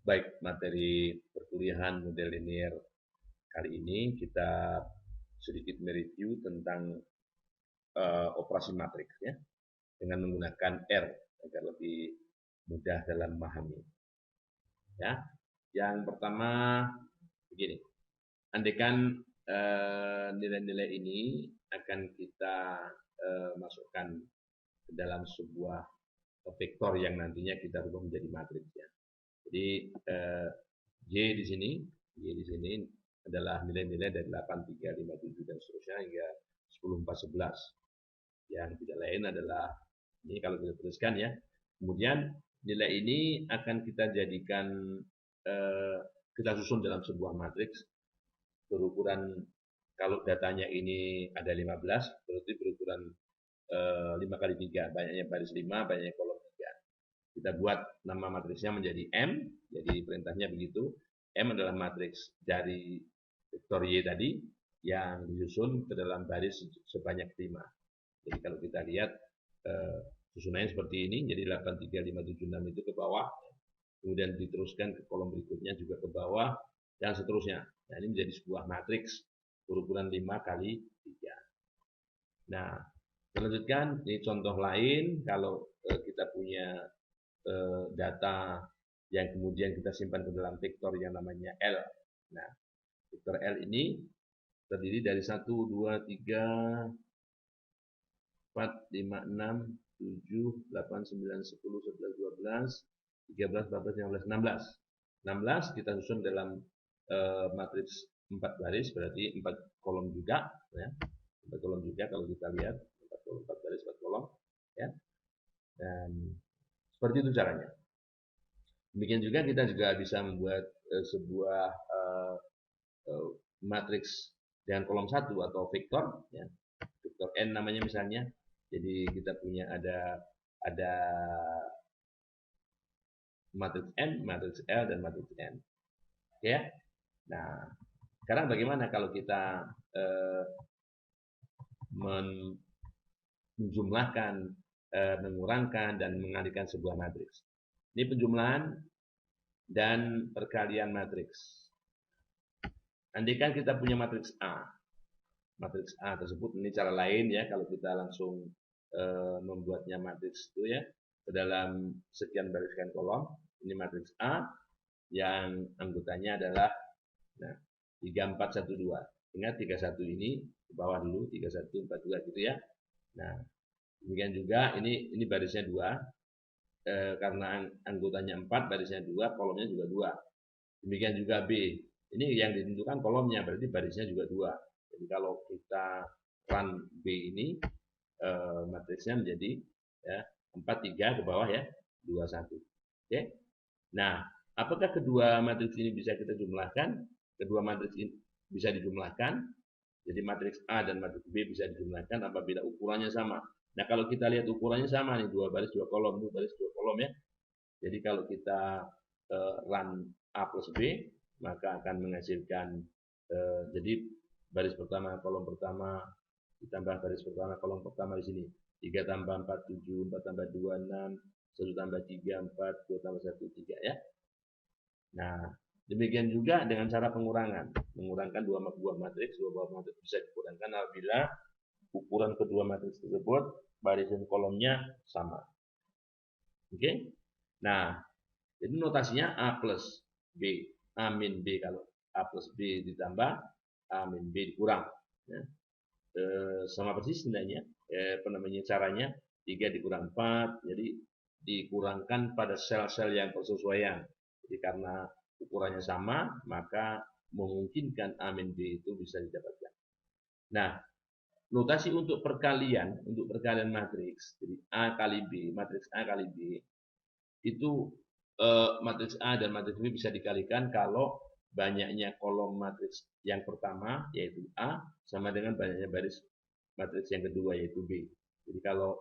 Baik, materi perkuliahan model linear kali ini kita sedikit mereview tentang operasi matriks ya, dengan menggunakan R agar lebih mudah dalam memahami. Ya, yang pertama begini, andaikan nilai-nilai ini akan kita masukkan ke dalam sebuah vektor yang nantinya kita rubah menjadi matriks ya. Jadi Y di sini adalah nilai-nilai dari 8, 3, 5, 7 dan seterusnya hingga 10, 4, 11. Yang tidak lain adalah ini kalau kita tuliskan ya. Kemudian nilai ini akan kita jadikan kita susun dalam sebuah matriks berukuran, kalau datanya ini ada 15 berarti berukuran 5 kali 3, banyaknya baris 5, banyaknya kolom 3. Kita buat nama matriksnya menjadi M, jadi perintahnya begitu. M adalah matriks dari vektor Y tadi yang disusun ke dalam baris sebanyak 5. Jadi kalau kita lihat susunannya seperti ini, jadi 8, 3, 5, 7, 6 itu ke bawah, kemudian diteruskan ke kolom berikutnya juga ke bawah, dan seterusnya. Nah, ini menjadi sebuah matriks berukuran 5 kali 3. Nah, selanjutnya ini contoh lain, kalau kita punya data yang kemudian kita simpan ke dalam vektor yang namanya L. Nah, vektor L ini terdiri dari 1, 2, 3, 4, 5, 6, 7, 8, 9, 10, 11, 12, 13, 14, 15, 16. 16 kita susun dalam matriks 4 baris, berarti 4 kolom juga. Ya. 4 kolom juga kalau kita lihat. 4 baris, 4 kolom. Ya. Dan seperti itu caranya. Demikian juga kita juga bisa membuat sebuah matriks dengan kolom 1 atau vektor, ya. Vektor n namanya misalnya. Jadi kita punya ada matriks n, matriks L, dan matriks n. Oke ya. Nah, sekarang bagaimana kalau kita menjumlahkan, mengurangkan, dan mengalihkan sebuah matriks? Ini penjumlahan dan perkalian matriks. Andaikan kita punya matriks A. Matriks A tersebut, ini cara lain ya, kalau kita langsung membuatnya matriks itu ya, ke dalam sekian baris sekian kolom. Ini matriks A yang anggotanya adalah 3, 4, 1, 2. Ingat 3, 1 ini ke bawah dulu, 3, 1, 4, 2 gitu ya. Nah, demikian juga ini barisnya 2. Karena anggotanya 4, barisnya 2, kolomnya juga 2. Demikian juga B. Ini yang ditentukan kolomnya, berarti barisnya juga 2. Jadi kalau kita run B ini, matriksnya menjadi ya, 4, 3 ke bawah ya, 2, 1. Oke. Nah, apakah kedua matriks ini bisa kita jumlahkan? Kedua matriks ini bisa dijumlahkan. Jadi matriks A dan matriks B bisa dijumlahkan apabila ukurannya sama. Nah, kalau kita lihat ukurannya sama nih, 2 baris 2 kolom, 2 baris 2 kolom ya. Jadi kalau kita run A plus B, maka akan menghasilkan jadi baris pertama, kolom pertama, ditambah baris pertama, kolom pertama di sini. 3 tambah 4, 7, 4 tambah 2, 6, 1 tambah 3, 4, 2 tambah 1, 3 ya. Nah, demikian juga dengan cara pengurangan. Mengurangkan dua buah matriks bisa dikurangkan apabila ukuran kedua matriks tersebut baris dan kolomnya sama. Oke? Nah, jadi notasinya A plus B, A min B, kalau A plus B ditambah A min B dikurang. Ya. Sama persis sebenarnya, caranya 3 dikurang 4, jadi dikurangkan pada sel-sel yang persesuaian. Jadi karena ukurannya sama, maka memungkinkan A min B itu bisa didapatkan. Nah, notasi untuk perkalian matriks, jadi A kali B, matriks A kali B, itu matriks A dan matriks B bisa dikalikan kalau banyaknya kolom matriks yang pertama, yaitu A, sama dengan banyaknya baris matriks yang kedua, yaitu B. Jadi kalau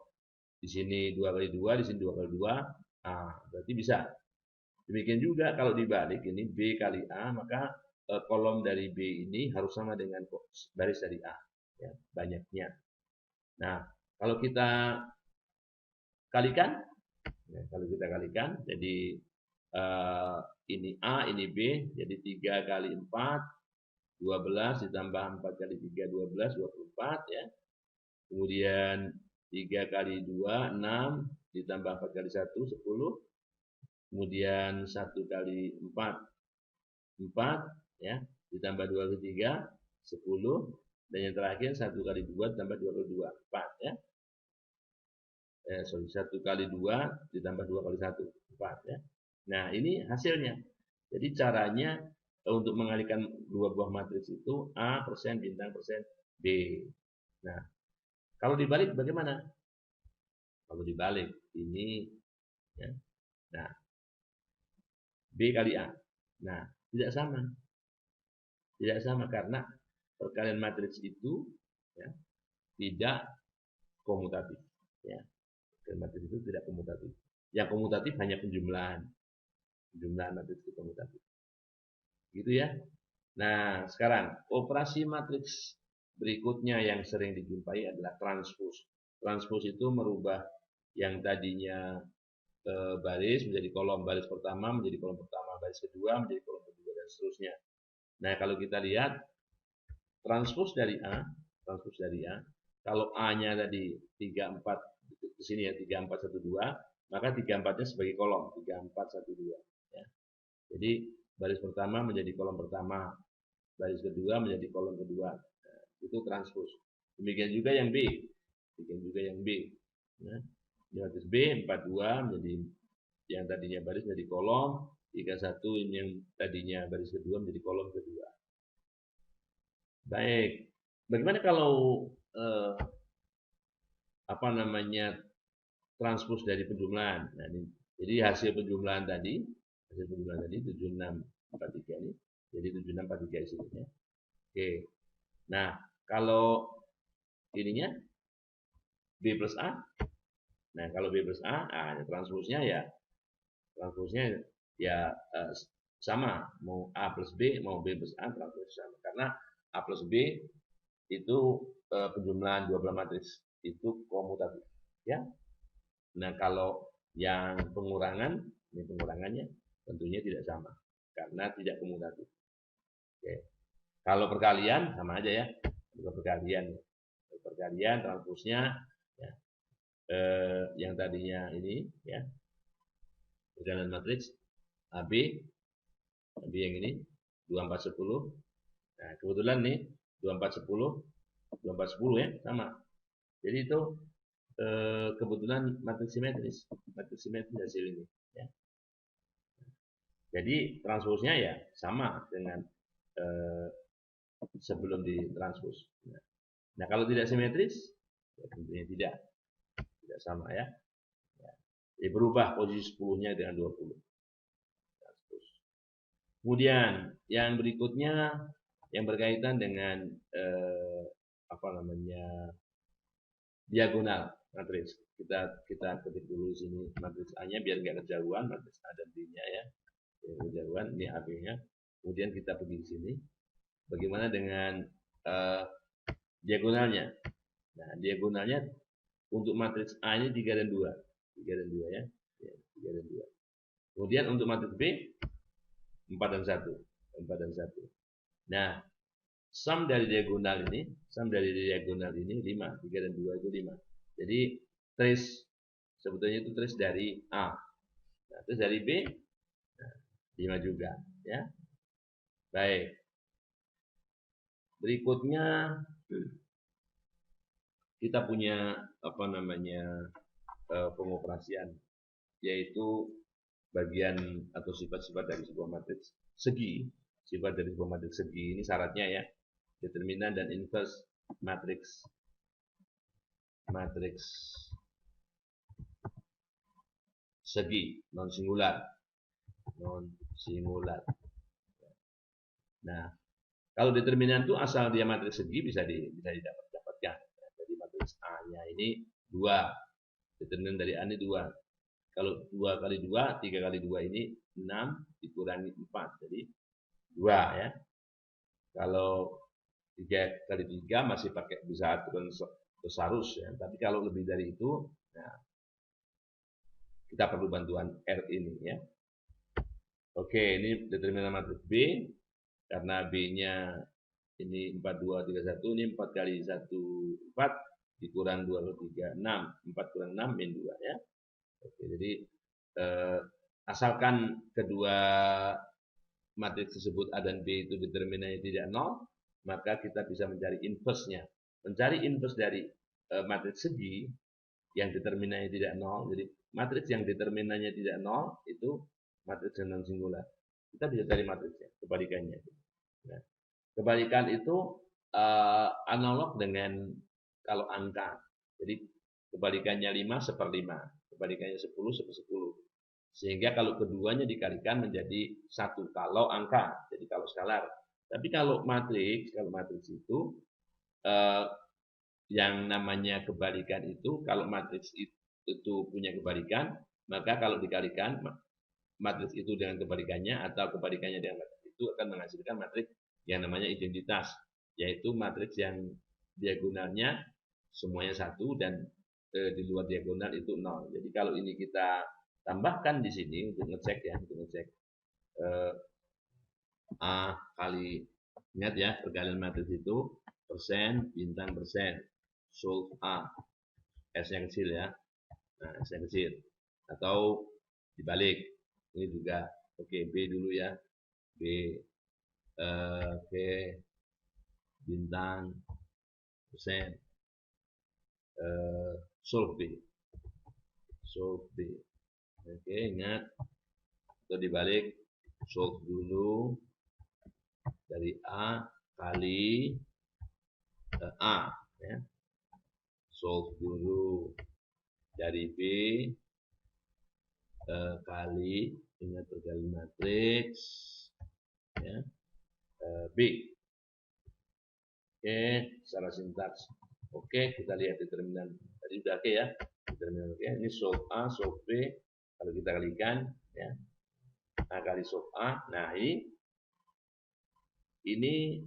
di sini 2 kali 2, di sini 2 kali 2, berarti bisa. Demikian juga kalau dibalik, ini B kali A, maka kolom dari B ini harus sama dengan baris dari A, ya, banyaknya. Nah, kalau kita kalikan, jadi Ini A, ini B, jadi 3 kali 4, 12 ditambah 4 kali 3, 12, 24 ya. Kemudian 3 kali 2, 6, ditambah 4 kali 1, 10. Kemudian 1 kali 4, 4 ya, ditambah 2 kali 3, 10. Dan yang terakhir 1 kali 2 ditambah 2 kali 2, 4 ya. 1 kali 2 ditambah 2 kali 1, 4 ya. Nah, ini hasilnya. Jadi caranya untuk mengalihkan dua buah matriks itu A persen bintang persen B. Nah, kalau dibalik bagaimana? Kalau dibalik ini ya. Nah, B kali A. Nah, tidak sama. Tidak sama karena perkalian matriks itu ya, tidak komutatif ya. Perkalian matriks itu tidak komutatif. Yang komutatif hanya penjumlahan. Penjumlahan matriks itu komutatif. Gitu ya. Nah, sekarang operasi matriks berikutnya yang sering dijumpai adalah transpose. Transpose itu merubah yang tadinya baris menjadi kolom, baris pertama menjadi kolom pertama, baris kedua menjadi kolom kedua, dan seterusnya. Nah, kalau kita lihat transpose dari A, kalau A-nya tadi 34 di sini ya 3412, maka 34-nya sebagai kolom 3412 ya. Jadi baris pertama menjadi kolom pertama, baris kedua menjadi kolom kedua. Nah, itu transpose. Demikian juga yang B. Nah, matriks B 42 menjadi yang tadinya baris menjadi kolom, 31 ini yang tadinya baris kedua menjadi kolom kedua. Baik. Bagaimana kalau transpose dari penjumlahan? Nah, ini, jadi hasil penjumlahan tadi 7643 ini jadi 7643 isinya. Oke. Nah, kalau ininya B plus A. Nah, kalau B plus A, transposnya sama, mau A plus B, mau B plus A, transpos sama. Karena A plus B itu penjumlahan dua belah matriks itu komutatif, ya. Nah, kalau yang pengurangan, ini pengurangannya tentunya tidak sama karena tidak komutatif. Oke. Kalau perkalian sama aja ya, perkalian transposnya ya, yang tadinya ini ya perkalian matriks AB yang ini 2410. Nah, kebetulan nih 2410 ya sama. Jadi itu kebetulan matriks simetris hasil ini ya. Jadi transposnya ya sama dengan sebelum ditranspos. Nah, kalau tidak simetris ya tentunya tidak sama ya. Jadi berubah posisi 10-nya dengan 20. Kemudian yang berikutnya yang berkaitan dengan diagonal matriks. Kita ketik dulu di sini matriks A-nya biar nggak kejauhan, matriks A dan B-nya ya. Kejauhan ini AB-nya. Kemudian kita pergi di sini. Bagaimana dengan diagonalnya? Nah, diagonalnya untuk matriks A ini 3 dan 2. 3 dan 2 ya. 3 dan 2. Kemudian untuk matriks B 4 dan 1. Nah, sum dari diagonal ini 5. 3 dan 2 itu 5. Jadi trace sebetulnya itu trace dari A. Nah, terus dari B 5 juga ya. Baik. Berikutnya kita punya pengoperasian, yaitu bagian atau sifat-sifat dari sebuah matriks segi. Sifat dari sebuah matriks segi ini syaratnya ya, determinan dan inverse matriks segi non singular. Nah, kalau determinan itu asal dia matriks segi bisa didapatkan. Jadi matriks A-nya ini 2. Determinan dari A ini 2. Kalau 2 kali 2, 3 kali 2 ini 6 dikurangi 4. Jadi 2 ya. Kalau 3 kali 3 masih pakai bisa aturan Thesaurus ya. Tapi kalau lebih dari itu, nah, kita perlu bantuan R ini ya. Oke, ini determinan matriks B, karena B-nya ini 4, 2, 3, 1, ini 4 kali 1, 4, dikurang 2, 3, 6, 4 kurang 6, min 2 ya. Oke, jadi asalkan kedua matriks tersebut A dan B itu determinannya tidak nol, maka kita bisa mencari inverse-nya. Mencari inverse dari matriks segi yang determinannya tidak nol, jadi matriks yang determinannya tidak nol itu matriks yang non singular. Kita bisa cari matriksnya, kebalikannya. Nah, kebalikan itu analog dengan kalau angka. Jadi kebalikannya 5 seperlima, kebalikannya 10 sepersepuluh. Sehingga kalau keduanya dikalikan menjadi 1 kalau angka, jadi kalau skalar. Tapi kalau matriks itu yang namanya kebalikan itu, kalau matriks itu punya kebalikan, maka kalau dikalikan matriks itu dengan kebalikannya atau kebalikannya dengan matriks itu akan menghasilkan matriks yang namanya identitas, yaitu matriks yang diagonalnya semuanya 1 dan di luar diagonal itu 0. Jadi kalau ini kita tambahkan di sini untuk ngecek ya, untuk ngecek A kali, ingat ya, perkalian matriks itu persen, bintang persen, solve A, S yang kecil ya, nah S yang kecil, atau dibalik, ini juga, oke, B dulu ya, B, oke, bintang persen, solve B, solve B, oke, ingat, atau dibalik, solve dulu, dari A kali A ya. Solve dulu dari B kali, ingat perkalian matriks ya, B. Oke, secara sintaks. Oke, kita lihat determinan. Tadi udah oke ya. Determinan oke. Ini solve A, solve B. Kalau kita kalikan ya. A kali solve A. Nah, ini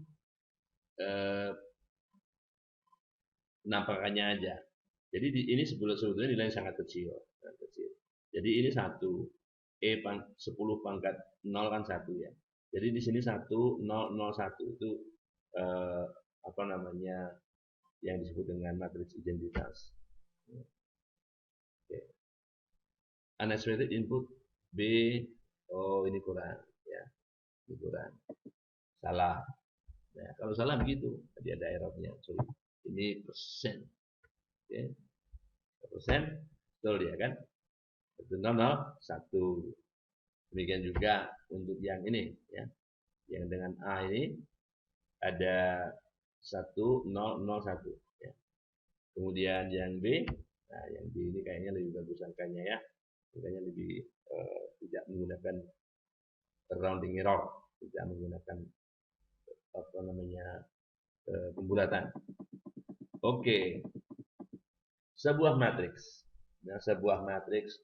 penampakannya aja. Jadi ini sebetulnya nilai sangat kecil, Jadi ini 1, 10 pangkat 0 kan 1 ya. Jadi di sini 1, 0, 0, 1 itu apa namanya yang disebut dengan matriks identitas. Okay. Unexpected input B, oh ini kurang ya, ini kurang, salah. Nah, kalau salah begitu, tadi ada errornya, sorry. Ini persen, okay. Persen, betul ya kan? Itu 0, 1. Demikian juga untuk yang ini ya. Yang dengan A ini ada 1, 0, 0, 1 ya. Kemudian yang B, nah yang B ini kayaknya lebih bagus angkanya ya. Angkanya lebih tidak menggunakan rounding error, tidak menggunakan apa namanya pembulatan. Oke. Sebuah matriks. Nah, sebuah matriks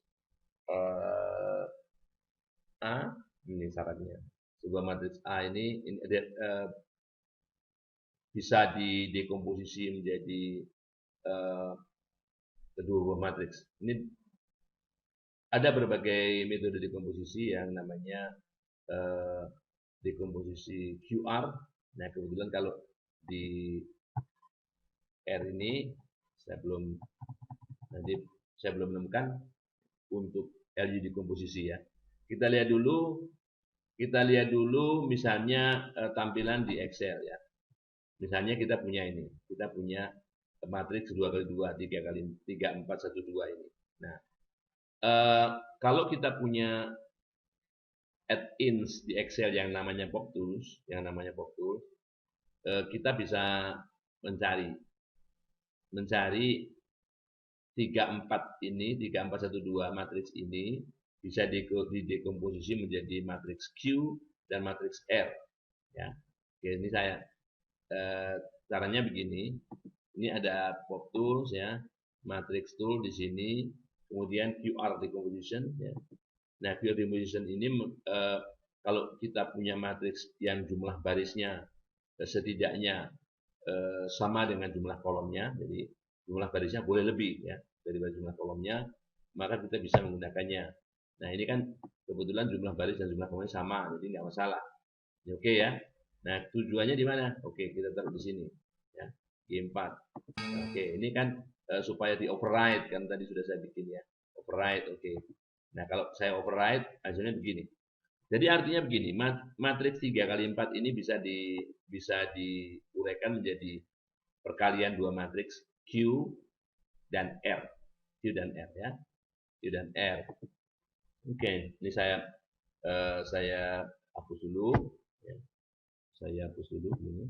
A, ini syaratnya. Sebuah matriks A ini bisa didekomposisi menjadi kedua buah matriks. Ini ada berbagai metode dekomposisi yang namanya dekomposisi QR. Nah, kebetulan kalau di R ini saya belum menemukan untuk LU dekomposisi ya. Kita lihat dulu misalnya tampilan di Excel ya. Misalnya kita punya matriks 2 kali 2, 3 kali 3, 4, 1, 2 ini. Nah, kalau kita punya add-ins di Excel yang namanya PopTools, kita bisa mencari 3, 4 ini, 3, 4, 1, 2 matriks ini bisa didekomposisi menjadi matriks Q dan matriks R. Ya, oke, ini saya caranya begini. Ini ada PopTools ya, matrix tool di sini, kemudian QR decomposition ya. Nah, QR decomposition ini kalau kita punya matriks yang jumlah barisnya setidaknya sama dengan jumlah kolomnya, jadi jumlah barisnya boleh lebih ya dari jumlah kolomnya, maka kita bisa menggunakannya. Nah, ini kan Kebetulan jumlah baris dan jumlah kolomnya sama, jadi nggak masalah. Oke ya. Nah, tujuannya di mana? Oke, kita taruh di sini. Ya, G4. Oke, ini kan supaya di override kan tadi sudah saya bikin ya. Override, oke. Nah, kalau saya override hasilnya begini. Jadi artinya begini, matriks 3 kali 4 ini bisa diuraikan menjadi perkalian dua matriks Q dan R. Q dan R ya. Q dan R. Oke, ini saya hapus dulu ya. Saya hapus dulu ini.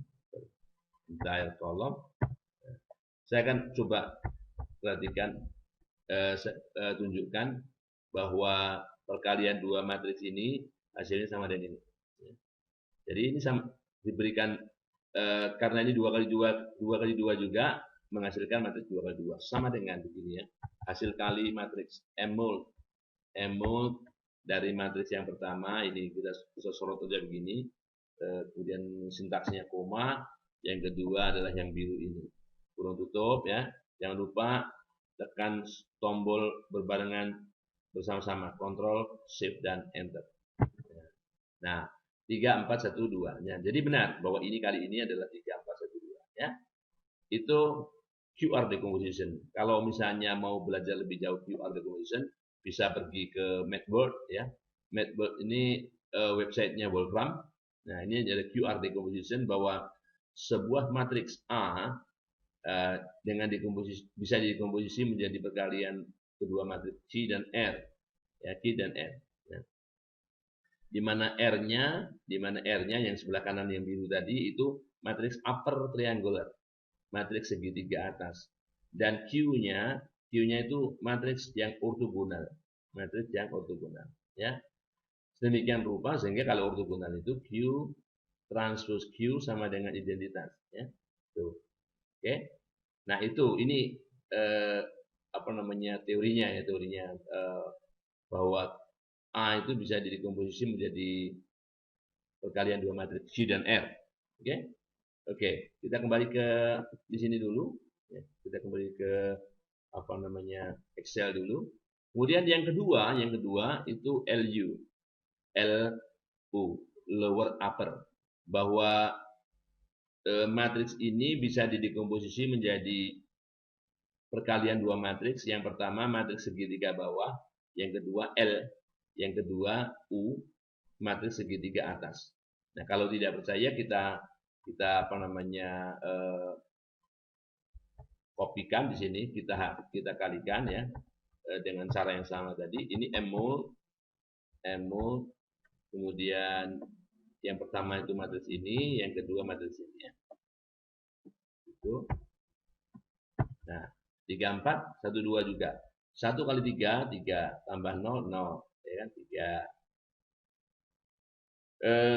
Entire column. Saya akan coba perhatikan tunjukkan bahwa perkalian dua matriks ini hasilnya sama dengan ini. Jadi ini sama, diberikan karena ini 2 kali 2 juga menghasilkan matriks 2 kali 2 sama dengan begini ya. Hasil kali matriks M mult dari matriks yang pertama ini kita bisa sorot aja begini. Kemudian sintaksnya koma, yang kedua adalah yang biru ini. Kurung tutup ya. Jangan lupa tekan tombol berbarengan bersama-sama, Ctrl, Shift dan Enter. Nah, 3 4 1 2. Ya, jadi benar bahwa ini kali ini adalah 3 4 1 2 ya. Itu QR decomposition. Kalau misalnya mau belajar lebih jauh QR decomposition, bisa pergi ke Matplotlib ya. Matplotlib ini websitenya Wolfram. Nah, ini ada QR decomposition bahwa sebuah matriks A dengan bisa dikomposisi menjadi perkalian kedua matriks Q dan R. Ya, Q dan R. Ya. Di mana R-nya yang sebelah kanan yang biru tadi itu matriks upper triangular, matriks segitiga atas. Dan Q-nya itu matriks yang ortogonal, ya. Sedemikian rupa sehingga kalau ortogonal itu Q transpose Q sama dengan identitas, ya. Tuh. Oke. Nah, ini teorinya bahwa A itu bisa dikomposisi menjadi perkalian dua matriks Q dan R. Oke. Oke, kita kembali ke di sini dulu. Ya, kita kembali ke Excel dulu. Kemudian yang kedua itu LU, lower upper, bahwa matriks ini bisa didekomposisi menjadi perkalian dua matriks. Yang pertama matriks segitiga bawah, yang kedua L, yang kedua U, matriks segitiga atas. Nah, kalau tidak percaya kita kopikan di sini, kita kalikan ya dengan cara yang sama tadi. Ini M mult, kemudian yang pertama itu matriks ini, yang kedua matriks ini ya. Itu. Nah, 3 4 1 2 juga. 1 kali 3 tambah 0 0 ya kan 3.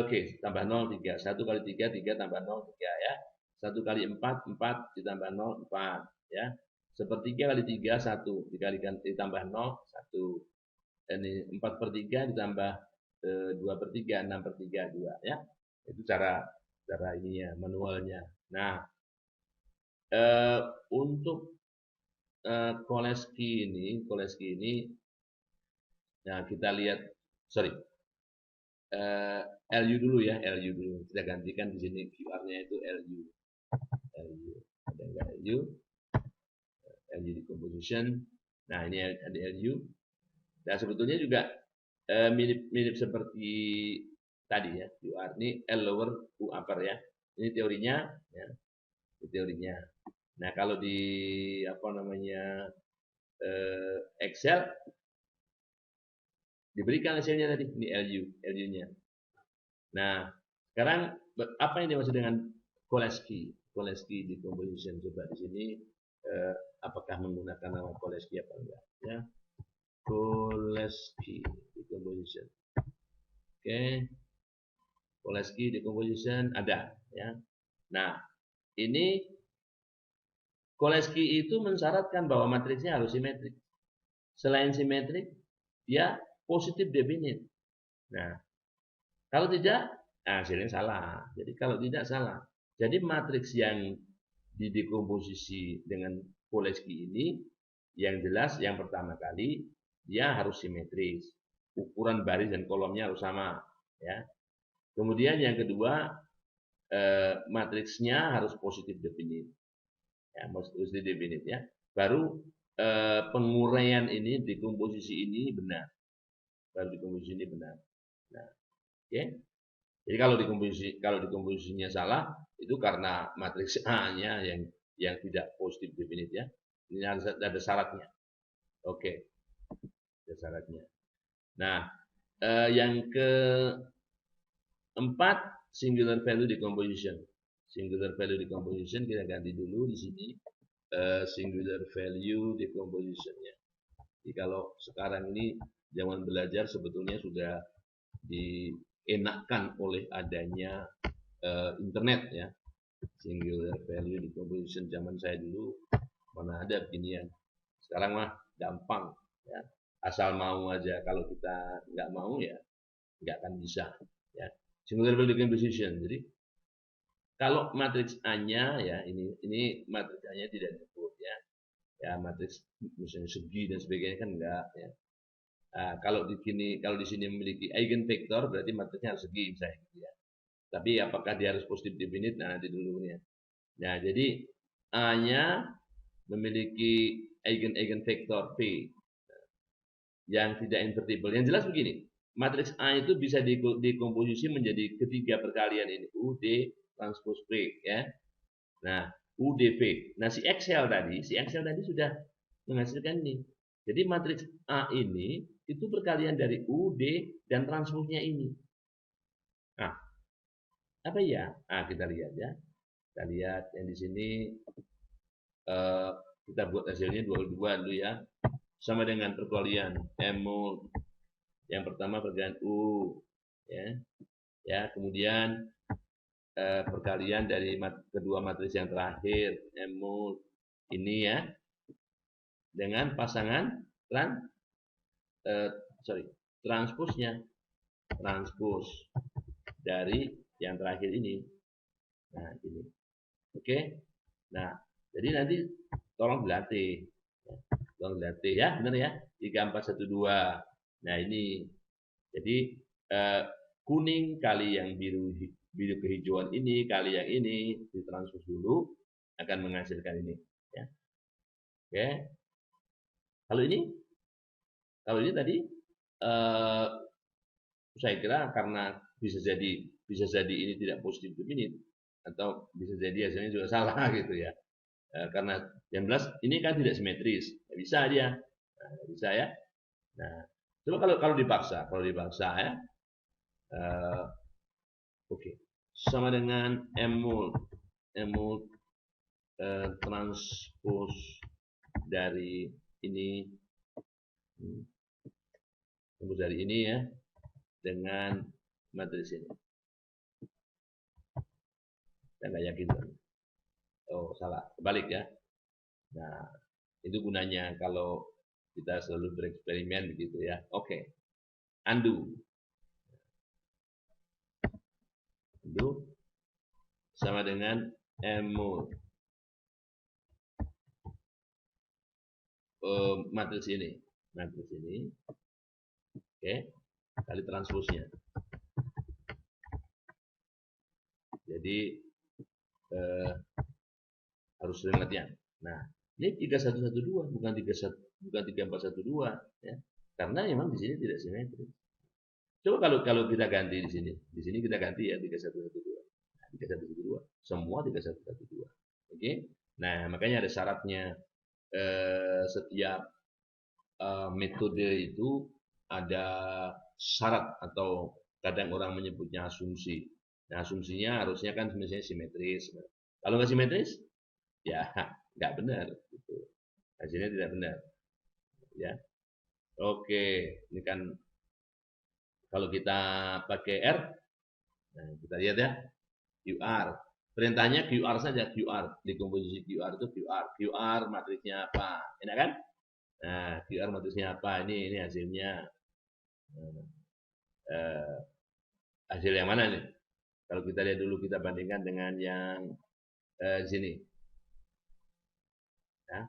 Oke, tambah 0 3. 1 kali 3 tambah 0 3 ya. 1 kali 4 4 ditambah 0 4 ya. Sepertiga kali 3 1 dikalikan ditambah 0 1. Ini 4/3 ditambah 2/3 6/3 2 ya. Itu cara ininya manualnya. Nah, untuk Cholesky ini nah kita lihat LU dulu ya, LU dulu. Kita gantikan di sini QR-nya itu LU. Ada enggak LU? LU decomposition. Nah, ini ada LU. Nah, sebetulnya juga mirip seperti tadi ya, QR. Ini L lower, U upper ya. Ini teorinya ya. Ini teorinya. Nah, kalau di Excel diberikan hasilnya tadi, ini LU-nya. Nah, sekarang apa yang dimaksud dengan Cholesky decomposition? Coba di sini apakah menggunakan nama Cholesky apa enggak? Ya, Cholesky decomposition. Oke, Cholesky decomposition ada ya. Nah, ini Cholesky itu mensyaratkan bahwa matriksnya harus simetrik. Selain simetrik, dia positif definite. Nah, kalau tidak, hasilnya salah. Jadi kalau tidak salah. Jadi matriks yang didekomposisi dengan Cholesky ini, yang jelas yang pertama kali dia harus simetris. ukuran baris dan kolomnya harus sama, ya. Kemudian yang kedua, matriksnya harus positif definite, ya, positif definite, ya. Baru penguraian ini di komposisi ini benar, baru di komposisi ini benar. Nah, oke. Jadi kalau di komposisinya salah, itu karena matriks A-nya yang tidak positif definite, ya. Ini ada syaratnya. Oke, ada syaratnya. Nah, yang keempat, singular value decomposition. Singular value decomposition kita ganti dulu di sini, singular value decomposition-nya. Jadi kalau sekarang ini zaman belajar sebetulnya sudah dienakkan oleh adanya internet, ya. Singular value decomposition zaman saya dulu mana ada beginian. Sekarang mah gampang, ya. Asal mau aja, kalau kita nggak mau ya nggak akan bisa, ya. Singular value decomposition. Jadi kalau matriks A-nya, ya, ini matriks A-nya tidak disebut, ya. Ya, matriks misalnya segi dan sebagainya kan enggak, ya. Nah, kalau di sini memiliki eigenvektor berarti matriksnya harus segi misalnya, gitu, ya. Tapi apakah dia harus positif definite? Nah, nanti dulu, ya. Nah, jadi A-nya memiliki eigenvektor P yang tidak invertible. Yang jelas begini, matriks A itu bisa dikomposisi menjadi ketiga perkalian ini, U, D, transpose P, ya. Nah, U, D, V. Nah, si Excel tadi sudah menghasilkan ini. Jadi matriks A ini itu perkalian dari U, D, dan transposnya ini. Nah, apa ya? Nah, kita lihat, ya. Kita lihat yang di sini, kita buat hasilnya 22 dulu, ya. Sama dengan perkalian M mol. Yang pertama perkalian U, ya. Ya, kemudian perkalian dari kedua matriks yang terakhir M mol ini, ya, dengan pasangan transposnya, transpose dari yang terakhir ini. Nah, ini. Oke. Nah, jadi nanti tolong dilatih. Tolong dilatih, ya, benar, ya. 3 4 1 2. Nah, ini. Jadi kuning kali yang biru kehijauan ini kali yang ini ditranspos dulu akan menghasilkan ini, ya. Oke. Kalau ini tadi saya kira karena bisa jadi ini tidak positif definite atau bisa jadi hasilnya juga salah gitu, ya. Karena yang jelas ini kan tidak simetris, nggak bisa dia, nggak bisa, ya. Nah, coba kalau dipaksa, ya. Oke. Sama dengan M mol transpose dari ini, ya, dengan matriks ini. Saya nggak yakin. Oh, salah. Kebalik, ya. Nah, itu gunanya kalau kita selalu bereksperimen begitu, ya. Oke. Undo. Sama dengan M mol matriks ini. Oke. Kali transposnya. Jadi harus sering latihan. Nah, ini 3112 bukan 3412, ya. Karena memang di sini tidak simetris. Coba kalau kita ganti di sini. Di sini kita ganti, ya, 3112. Nah, 3112. Semua 3112. Oke. Nah, makanya ada syaratnya. Setiap metode itu ada syarat atau kadang orang menyebutnya asumsi. Nah, asumsinya harusnya kan misalnya simetris. Kalau nggak simetris, ya nggak benar, gitu. Hasilnya tidak benar, ya. Oke, ini kan kalau kita pakai R, nah, kita lihat, ya, QR. Perintahnya QR saja, QR. Di komposisi QR itu QR matriksnya apa, enak kan? Nah, QR matriksnya apa? Ini hasilnya. Hasil yang mana nih? Kalau kita lihat dulu, kita bandingkan dengan yang sini, ya.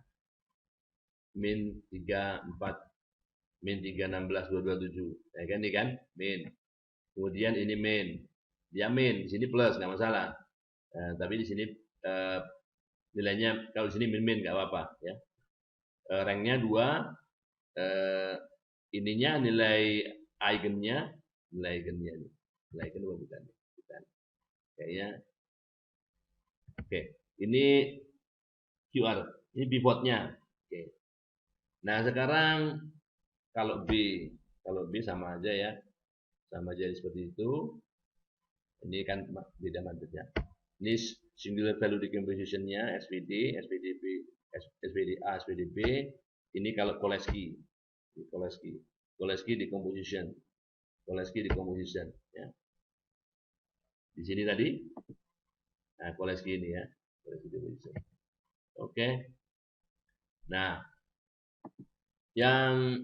Min 3, 4, min 316,227, ya kan, ini kan min. Kemudian ini min, dia min di sini plus nggak masalah. Tapi di sini nilainya kalau di sini min nggak apa-apa ya. Ranknya 2, ininya nilai eigennya bukan kayaknya. Oke, ini QR, ini pivotnya. Oke. Nah sekarang kalau B sama aja ya, sama aja seperti itu. Ini kan beda matrixnya. Ini singular value decomposition-nya SVD, SVDB, SVDA, SVDB. Ini kalau Cholesky decomposition, ya. Di sini tadi, nah Cholesky ini ya, Cholesky decomposition. Oke. Nah, yang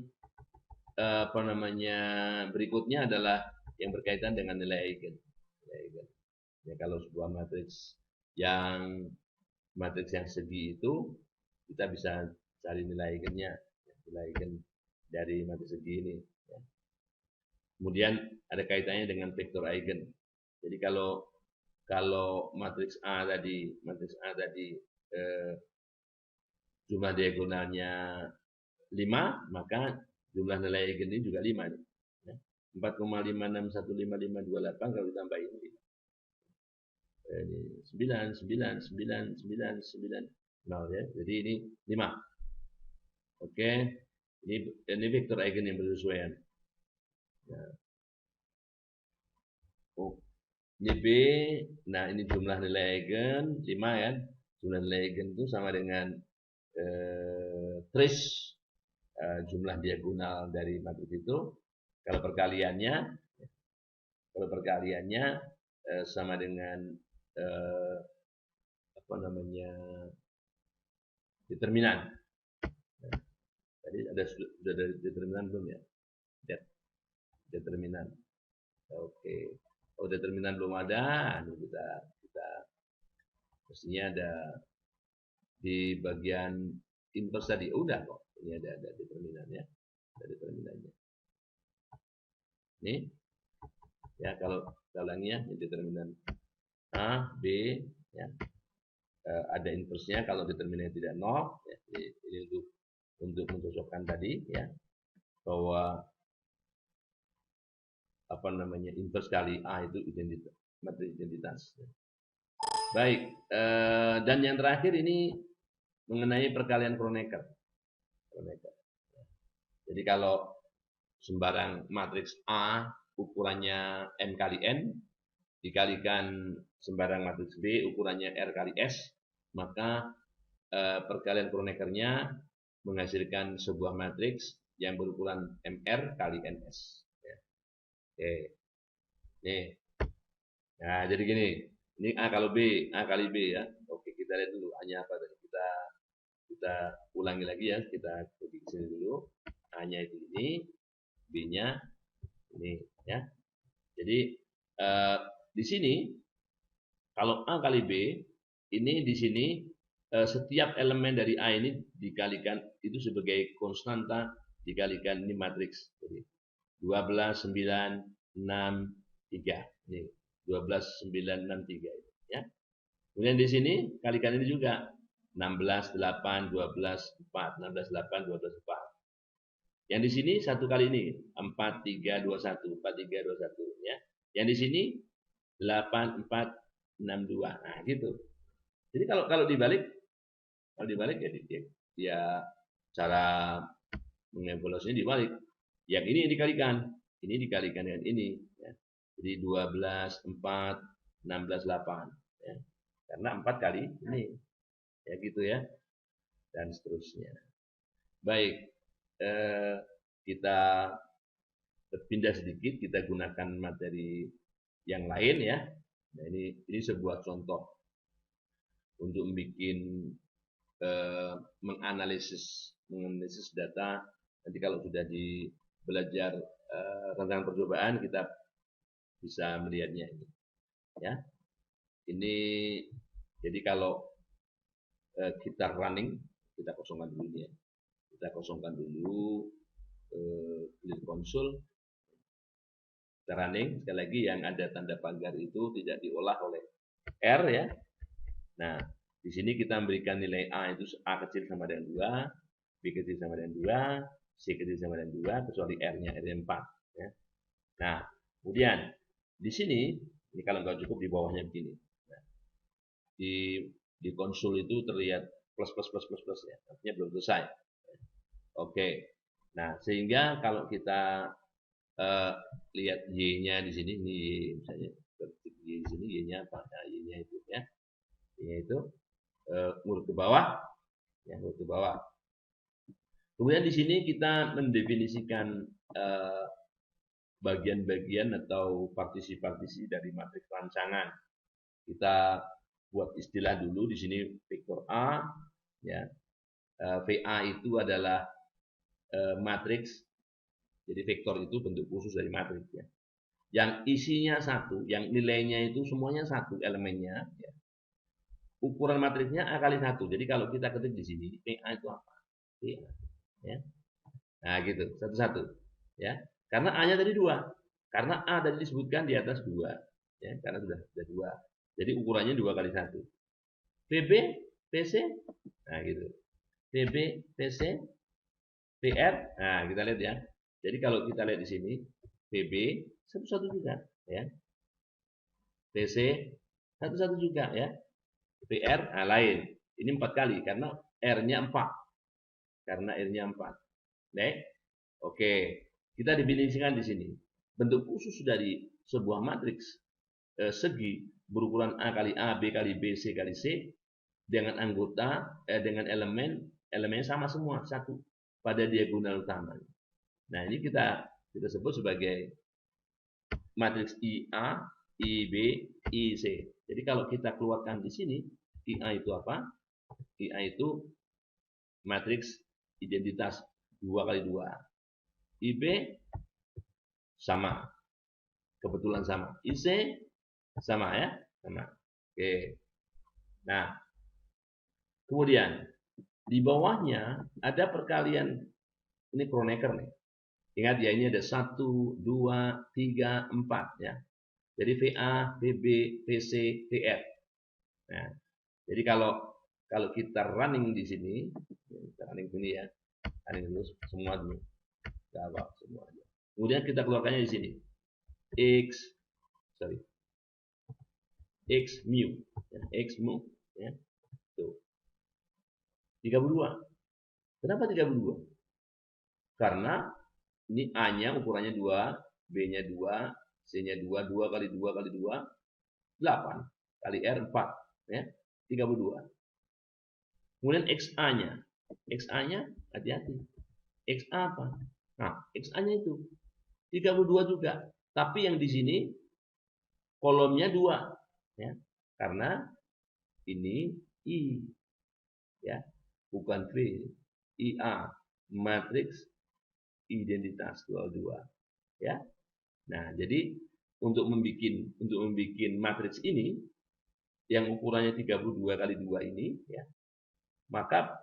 berikutnya adalah yang berkaitan dengan nilai eigen. Ya, kalau sebuah matriks yang segi itu, kita bisa cari nilai eigennya, nilai eigen dari matriks segi ini. Ya. Kemudian ada kaitannya dengan vektor eigen. Jadi kalau matriks A tadi jumlah diagonalnya 5, maka jumlah nilai eigen ini juga 5. 4,561558 kalau ditambah ini 9 ya. Jadi ini 5. Oke. Ini vektor eigen yang bersesuaian. Nah. Ini B. Nah, ini jumlah nilai eigen 5 ya. Jumlah nilai eigen itu sama dengan trace jumlah diagonal dari matriks itu. Kalau perkaliannya sama dengan determinan. Tadi sudah dari determinan belum ya? Determinan. Oke. Kalau determinan belum ada, kita mestinya ada di bagian inverse tadi. Udah kok. Ini ada determinannya. Ada determinannya. Ini ya, kalau dalangnya determinan A, B ya. Ada inverse-nya kalau determinannya tidak 0 ya. Ini untuk mencocokkan tadi ya, bahwa inverse kali A itu identitas, matriks identitas. Baik, dan yang terakhir ini mengenai perkalian Kronecker. Jadi kalau sembarang matriks A ukurannya M kali N dikalikan sembarang matriks B ukurannya R kali S, maka perkalian Kronecker-nya menghasilkan sebuah matriks yang berukuran MR kali NS. Ya. Oke. Nih. Nah, jadi gini. Ini A kali B ya. Oke, kita lihat dulu A-nya apa tadi. Kita ulangi lagi ya. Kita pergi ke sini dulu. A-nya itu ini, B-nya ini ya. Jadi di sini kalau A kali B, ini di sini setiap elemen dari A ini dikalikan itu sebagai konstanta dikalikan ini matriks. Jadi 12 9 6 3. Ini 12 9 6 3 ya. Kemudian di sini kalikan ini juga 16 8 12 4, 16 8 12 4. Yang di sini satu kali ini 4 3 21, 4 3 21 ya. Yang di sini 8 4 6 2. Nah, gitu. Jadi kalau dibalik ya cara mengevaluasinya dibalik. Yang ini dikalikan dengan ini ya. Jadi 12 4 16 8 ya. Karena 4 kali ini. Ya gitu ya. Dan seterusnya. Baik. Kita berpindah sedikit, kita gunakan materi yang lain ya. Nah, ini sebuah contoh untuk bikin menganalisis data. Nanti kalau sudah belajar tentang percobaan, kita bisa melihatnya ini ya. Ini jadi kalau kita running, kita kosongkan dulu ya. Kita kosongkan dulu, clear console, kita running. Sekali lagi yang ada tanda pagar itu tidak diolah oleh R ya. Nah, di sini kita memberikan nilai A itu A kecil sama dengan 2, B kecil sama dengan 2, C kecil sama dengan 2, kecuali R-nya 4 ya. Nah, kemudian di sini ini kalau nggak cukup di bawahnya begini. Nah, di konsol itu terlihat plus ya, artinya belum selesai. Oke. Nah, sehingga kalau kita lihat Y-nya di sini, ini misalnya Y di sini, Y-nya apa? Nah, Y-nya itu ya. Y-nya itu ngurut ke bawah, ya, ngurut ke bawah. Kemudian di sini kita mendefinisikan bagian-bagian atau partisi-partisi dari matriks rancangan. Kita buat istilah dulu di sini vektor A, ya. VA itu adalah matriks. Jadi vektor itu bentuk khusus dari matriks ya. Yang isinya satu, yang nilainya itu semuanya satu elemennya. Ya. Ukuran matriksnya A kali 1. Jadi kalau kita ketik di sini, PA itu apa? PA. Ya. Nah gitu, satu-satu. Ya. Karena A-nya tadi 2. Karena A tadi disebutkan di atas 2. Ya, karena sudah 2. Jadi ukurannya 2 kali 1. PB, PC, nah gitu. PB, PC, PR, nah kita lihat ya. Jadi kalau kita lihat di sini, PB satu-satu juga, ya. PC satu-satu juga, ya. PR nah lain. Ini 4 kali karena R-nya 4. Karena R-nya 4. Baik. Oke. Kita definisikan di sini. Bentuk khusus dari sebuah matriks segi berukuran A kali A, B kali B, C kali C dengan anggota dengan elemennya sama semua satu pada diagonal utama. Nah, ini kita sebut sebagai matriks IA, IB, IC. Jadi kalau kita keluarkan di sini, IA itu apa? IA itu matriks identitas 2 kali 2. IB sama. Kebetulan sama. IC sama ya? Sama. Oke. Nah, kemudian di bawahnya ada perkalian, ini Kronecker nih. Ingat ya, ini ada 1, 2, 3, 4 ya. Jadi VA, VB, VC, VR. Nah, jadi kalau kita running di sini, kita running sini ya, running dulu semua dulu, jawab semua aja. Kemudian kita keluarkannya di sini, X mu, ya, X mu, ya, tuh, 32. Kenapa 32? Karena ini A-nya ukurannya 2, B-nya 2, C-nya 2, 2 kali 2 kali 2, 8, kali R 4, ya, 32. Kemudian XA-nya. XA-nya hati-hati. XA apa? Nah, XA-nya itu 32 juga. Tapi yang di sini kolomnya 2, ya. Karena ini I, ya, bukan V. IA, matriks identitas 22, ya. Nah, jadi untuk membuat matriks ini yang ukurannya 32 kali 2 ini, ya, maka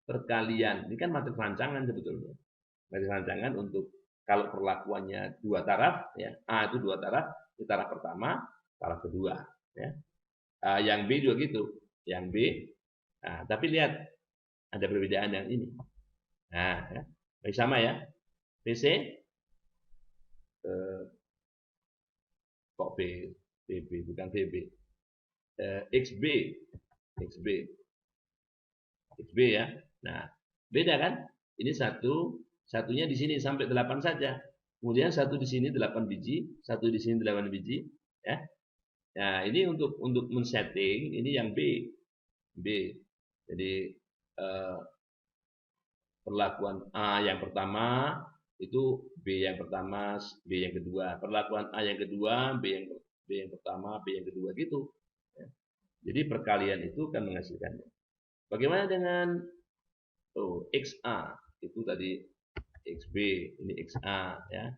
perkalian, ini kan matriks rancangan sebetulnya. Matriks rancangan untuk kalau perlakuannya 2 taraf, ya, A itu 2 taraf, ini taraf pertama, taraf kedua, ya. Yang B juga gitu, yang B. Nah, tapi lihat ada perbedaan yang ini. Nah, ya, masih sama ya. PC kok BB bukan VB. XB ya. Nah, beda kan? Ini satunya di sini sampai 8 saja. Kemudian satu di sini 8 biji, satu di sini 8 biji, ya. Nah, ini untuk men-setting ini yang B. Jadi perlakuan A yang pertama itu B yang pertama, B yang kedua. Perlakuan A yang kedua, B yang pertama, B yang kedua gitu. Ya. Jadi perkalian itu kan menghasilkannya. Bagaimana dengan XA? Itu tadi XB, ini XA ya.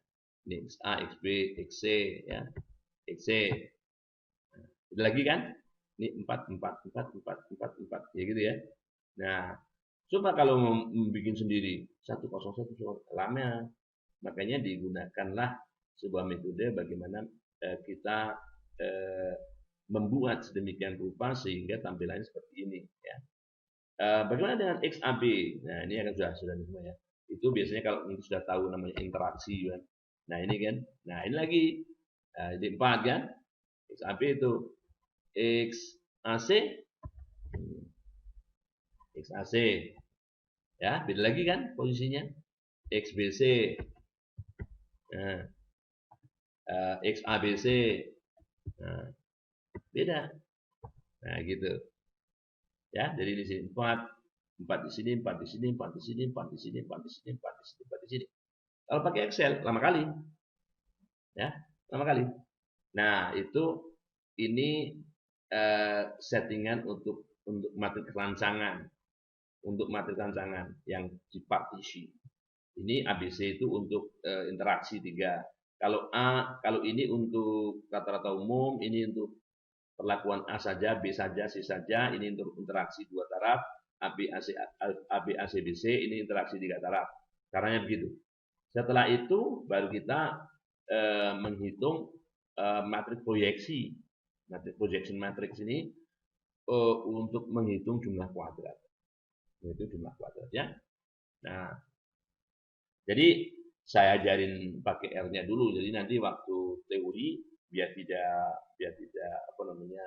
Ini XA, XB, XC ya. XC. Ada lagi kan? Ini 4 ya gitu ya. Nah, Coba kalau membuat sendiri 101 lama, makanya digunakanlah sebuah metode bagaimana kita membuat sedemikian rupa sehingga tampilannya seperti ini. Ya. Bagaimana dengan XAB? Nah, ini akan sudah semua ya. Itu biasanya kalau sudah tahu namanya interaksi kan. Nah, ini kan. Nah, ini lagi. Jadi 4 kan. XAB itu XAC XAC ya, beda lagi kan posisinya. XBC. Nah, XABC. Nah, beda. Nah, gitu. Ya, jadi di sini 4 di sini, 4 di sini, 4 di sini, 4 di sini, 4 di sini, 4 di sini, 4 di sini. Kalau pakai Excel lama kali. Ya, lama kali. Nah, itu ini settingan untuk matriks rancangan. Untuk matriks rancangan yang dipartisi. Ini ABC itu untuk interaksi 3. Kalau A, kalau ini untuk rata-rata umum, ini untuk perlakuan A saja, B saja, C saja, ini untuk interaksi 2 taraf, ABACBC, ini interaksi 3 taraf. Caranya begitu. Setelah itu baru kita menghitung matriks proyeksi. Matriks projection matrix ini untuk menghitung jumlah kuadrat. Itu jumlah kuadrat ya. Nah, jadi saya ajarin pakai R-nya dulu. Jadi nanti waktu teori biar tidak apa namanya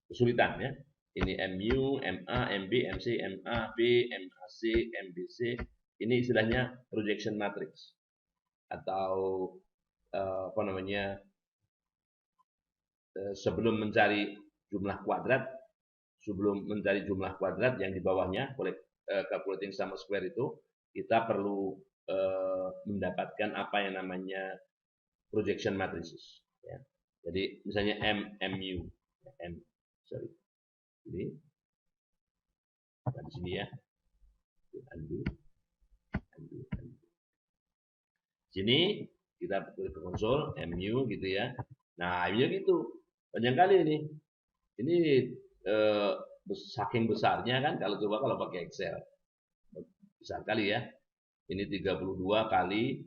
kesulitan ya. Ini MU, MA, MB, MC, MA, B, MAC, MBC. Ini istilahnya projection matrix atau apa namanya sebelum mencari jumlah kuadrat, yang di bawahnya calculating sum of square itu kita perlu mendapatkan apa yang namanya projection matrices. Ya. Jadi misalnya MU, ini di sini ya, undo. Sini kita ke konsol MU gitu ya. Nah, MU gitu. Banyak kali ini. Ini saking besarnya kan kalau pakai Excel. Besar kali ya. Ini 32 kali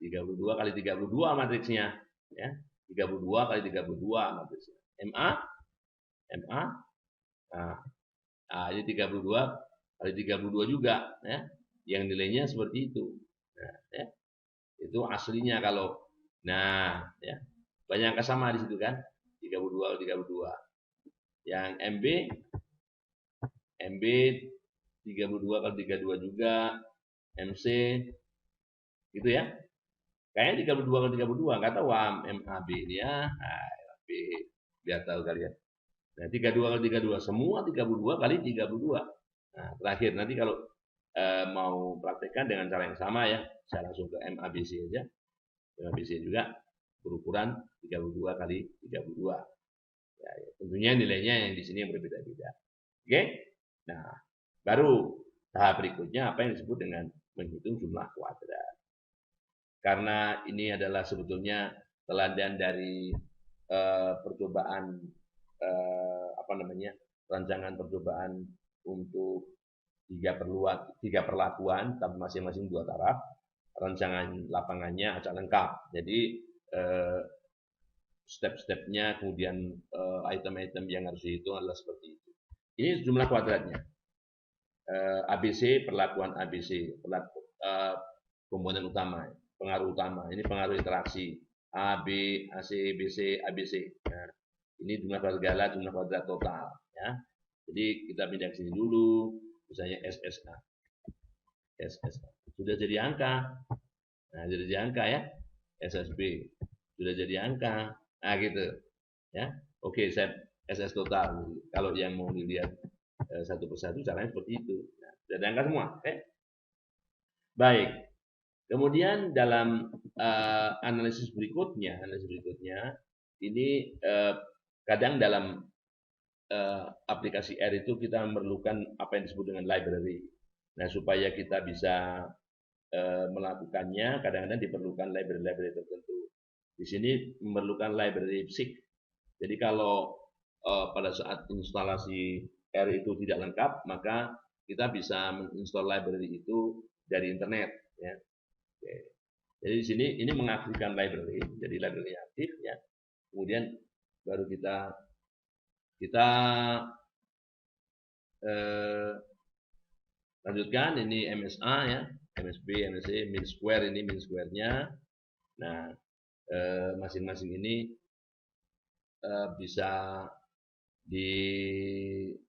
32 matriksnya ya. 32 kali 32 matriksnya. MA nah, ini 32 kali 32 juga ya. Yang nilainya seperti itu. Nah, ya. Itu aslinya kalau nah ya. Banyak angka sama di situ kan. 32 kali 32. Yang MB 32 kali 32 juga. MC gitu ya. Kayaknya 32 kali 32, nggak tahu MAB ini ya. Nah, B biar tahu kalian. Nah, 32 kali 32 semua 32 kali 32. Nah, terakhir nanti kalau mau praktekkan dengan cara yang sama ya, saya langsung ke MABC aja. MABC juga berukuran 32 kali 32. Ya, tentunya nilainya yang di sini yang berbeda-beda. Oke? Nah, baru tahap berikutnya apa yang disebut dengan menghitung jumlah kuadrat. Karena ini adalah sebetulnya teladan dari percobaan rancangan percobaan untuk tiga perlakuan tapi masing-masing 2 taraf. Rancangan lapangannya acak lengkap. Jadi step-stepnya kemudian item-item yang harus dihitung adalah seperti itu. Ini jumlah kuadratnya. ABC, perlakuan ABC, komponen utama, pengaruh utama. Ini pengaruh interaksi A, B, AC, BC, ABC. Nah, ini jumlah kuadrat jumlah kuadrat total. Ya. Jadi kita pindah ke sini dulu, misalnya SSA. Sudah jadi angka. Nah, jadi angka ya. SSB sudah jadi angka. Nah, gitu. Ya. Oke, saya SS total. Kalau yang mau dilihat satu persatu caranya seperti itu. Nah, sudah ada angka semua. Okay? Baik. Kemudian dalam analisis berikutnya ini kadang dalam aplikasi R itu kita memerlukan apa yang disebut dengan library. Nah, supaya kita bisa melakukannya, kadang-kadang diperlukan library tertentu. Di sini memerlukan library PSIC. Jadi kalau pada saat instalasi R itu tidak lengkap, maka kita bisa menginstall library itu dari internet, ya. Oke. Jadi di sini ini mengaktifkan library, jadi library aktif, ya. Kemudian baru kita lanjutkan. Ini MSA, ya, MSB, MSC, min square, ini min square-nya. Nah, masing-masing ini bisa dilihat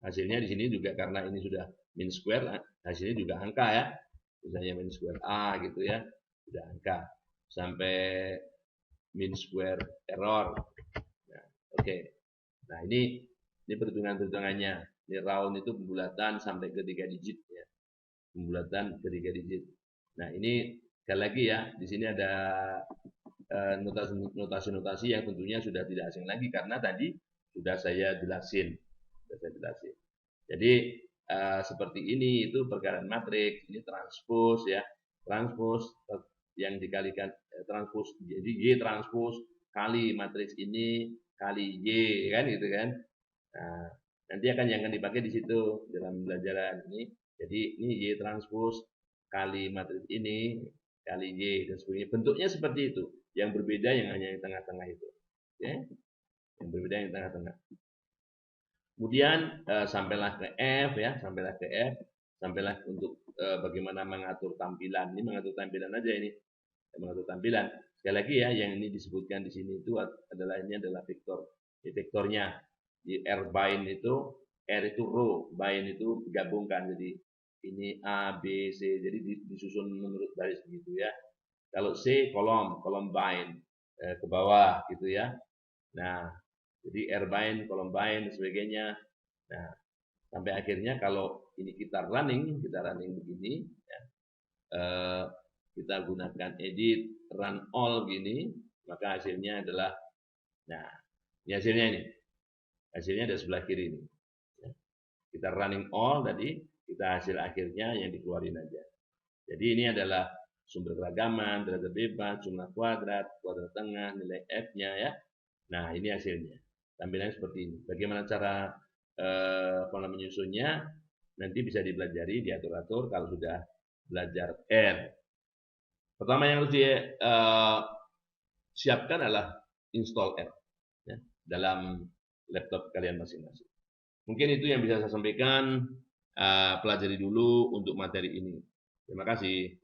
hasilnya di sini juga, karena ini sudah min square, hasilnya juga angka, ya. Misalnya min square A gitu, ya, sudah angka sampai min square error. Nah, oke. Nah, ini perhitungannya. Ini round itu pembulatan sampai ke 3 digit, ya. Pembulatan ke 3 digit. Nah, ini sekali lagi, ya, di sini ada notasi-notasi yang tentunya sudah tidak asing lagi karena tadi sudah saya jelasin. Jadi seperti ini itu perkalian matriks, ini transpose, ya. Transpose yang dikalikan transpose, jadi Y transpose kali matriks ini kali Y, kan gitu kan. Nah, nanti yang akan dipakai di situ dalam pembelajaran ini. Jadi ini Y transpose kali matriks ini kali Y dan sebagainya. Bentuknya seperti itu. Yang berbeda yang hanya di tengah-tengah itu. Ya. Yang berbeda yang di tengah-tengah. Kemudian sampailah ke F, ya, sampailah untuk bagaimana mengatur tampilan. Ini mengatur tampilan aja ini. Mengatur tampilan. Sekali lagi, ya, yang ini disebutkan di sini itu adalah vektor. Di vektornya di R bind itu, R itu row, bind itu digabungkan. Jadi ini A, B, C. Jadi disusun menurut baris begitu, ya. Kalau C kolom bind ke bawah gitu, ya. Nah, jadi R bind, kolom bind dan sebagainya. Nah, sampai akhirnya kalau ini kita running begini, ya, kita gunakan edit run all gini, maka hasilnya adalah, nah, ini hasilnya ini. Hasilnya ada sebelah kiri ini. Ya. Kita running all tadi, kita hasil akhirnya yang dikeluarin aja. Jadi ini adalah sumber keragaman, derajat bebas, jumlah kuadrat tengah, nilai F-nya, ya. Nah, ini hasilnya. Tampilannya seperti ini. Bagaimana cara menyusunnya? Nanti bisa dipelajari, diatur-atur kalau sudah belajar R. Pertama yang harus disiapkan adalah install R, ya, dalam laptop kalian masing-masing. Mungkin itu yang bisa saya sampaikan. Pelajari dulu untuk materi ini. Terima kasih.